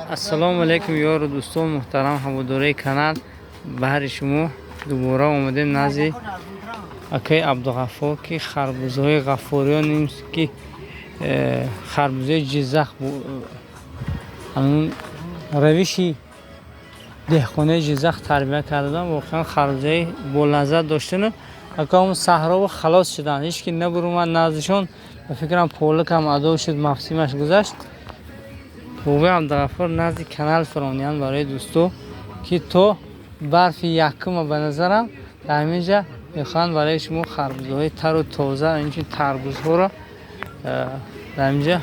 السلام علیکم یار و دوستان محترم هواداری کانال. بهر شما دوباره اومدیم نزد اکای عبدالغفار که خربوزهای غفاریان نیست که خربوزه جزخ همون روشی دهخانه جزخ تربیت کردن. واقعا خربوزه با لذت داشتن. اکا همون صحرا و خلاص شدن، هیچ که نبرومد نزدشون. فکرم پولک هم ادا شد، مفسیمش گذشت. بابا عبدالغفار نزد کانال فرانیان برای دوستو که تو برف یکم به نظرم در اینجا میخوان برای شما خربوزهای تر و تازه اینجا تربوزها را در اینجا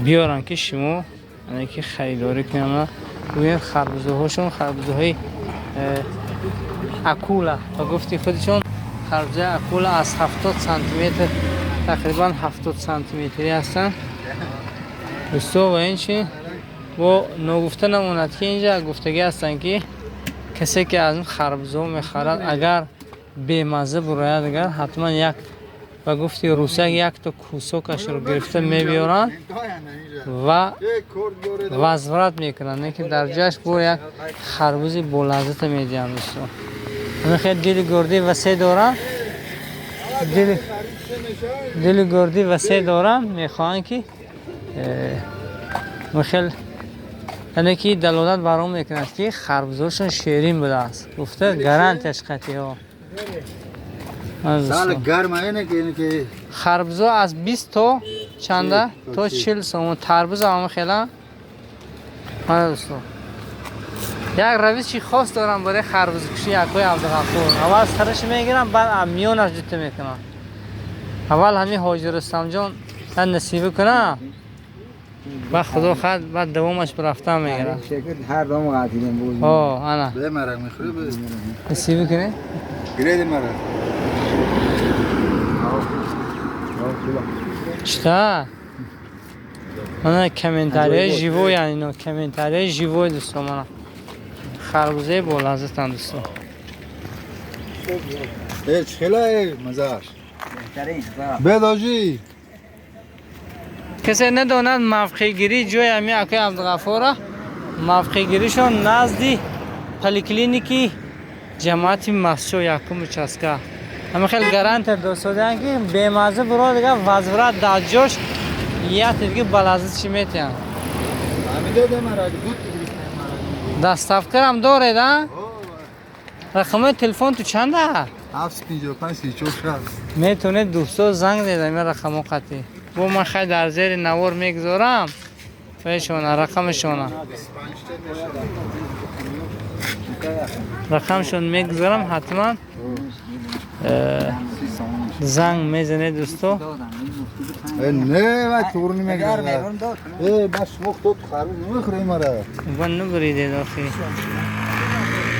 بیارن که شما یعنی که خریداری کنن. ببین خربوزه هاشون خربوزه اکولا تا گفتی خودشون خربوزه اکولا از 70 سانتی متر تقریبا 70 سانتی متری هستن دوستو. و این چی با نگفته نموند که اینجا گفتگی هستن که کسی که از این خربوزه میخرد اگر بیمزه براید اگر حتما یک و گفتی روسک یک تا کوسوکش رو گرفته میبیارن و وزورت میکنن، نه که در جاش با یک خربوزی بولازت میدیم دوستو. اون خیلی دل گردی وسیع دارن، دل گردی وسیع دارن، میخوان که خیلی یعنی که دلالت برام میکند که خربوزهاشون شیرین بوده است. گفته گارانتیش قطعی ها. سال گرم اینه که خربوزه از 20 تا چنده تا 40 سوم. تربوز هم خیلی دوستو یک روشی خاص دارم برای خربوزه کشی اکای عبدالغفار. اول سرش میگیرم بعد میونش جوته میکنم. اول همین حاجی رستم جان نصیب کنه و خدا خد بعد دوامش برفتم میگیرم. هر دوم قاعدیم بود. انا به مرق میخوره به نصیب کنه گرید مرق چطور؟ من کامنتاری جیوو یعنی نو کامنتاری جیوو دوستو. من خربوزه با لذتن دوستو. هیچ خیلی مزاش بداجی کسی نداند موقع گیری جای امی اکای عبدالغفار موقع گیریشون نزدی پلیکلینیکی جماعت مسجو یکم چسکا. همه خیلی گارانت دوستو دیدن که بیمزه برو دیگه وزورت در جاش یا دیگه بلازت چی میتین دستافکر هم داره ده؟ رقم تلفن تو چنده؟ 755 34 میتونه دوستو زنگ دیده می رقم قطعی با من خیلی در زیر نور میگذارم بهشونه رقمشون میگذارم حتما زنگ میزنه دوستو. نه و طور نمیگذاره بس وقت تو خربوز نمیخوری مرا من نبریده داخلی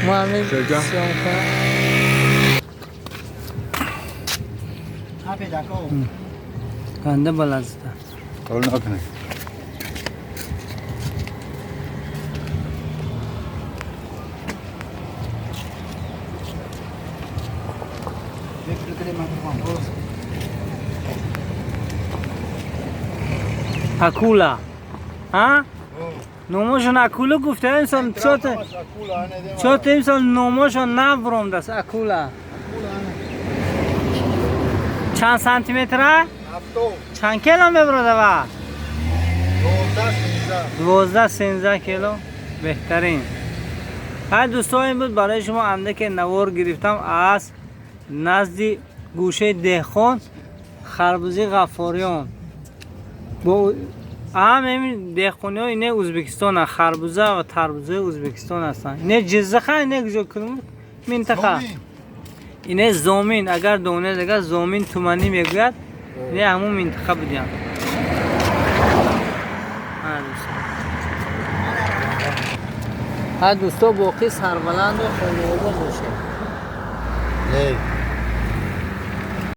ما همین سیام کنم کنده بلازده کار نکنه اکولا ها؟ نوماشون اکولا گفته انسان چوت انسان نوماشون نبرم دست اکولا چند سانتی متره؟ چند کیلو میبروده با؟ 12-13 کیلو بهترین. های دوستان این بود برای شما اندک نوار گرفتم از نزدی گوشه دهخان خربوزه غفاریان. با همین دهخانی ها اینه ازبکستان ها. خربوزه و تربوزه ازبکستان هستن. اینه جزخه اینه کجا کنم منطقه اینه زامین. اگر دونه دیگه زامین تومانی میگوید اینه همون منطقه بودیم. ها دوستا باقی سربلند و خانواده باشه.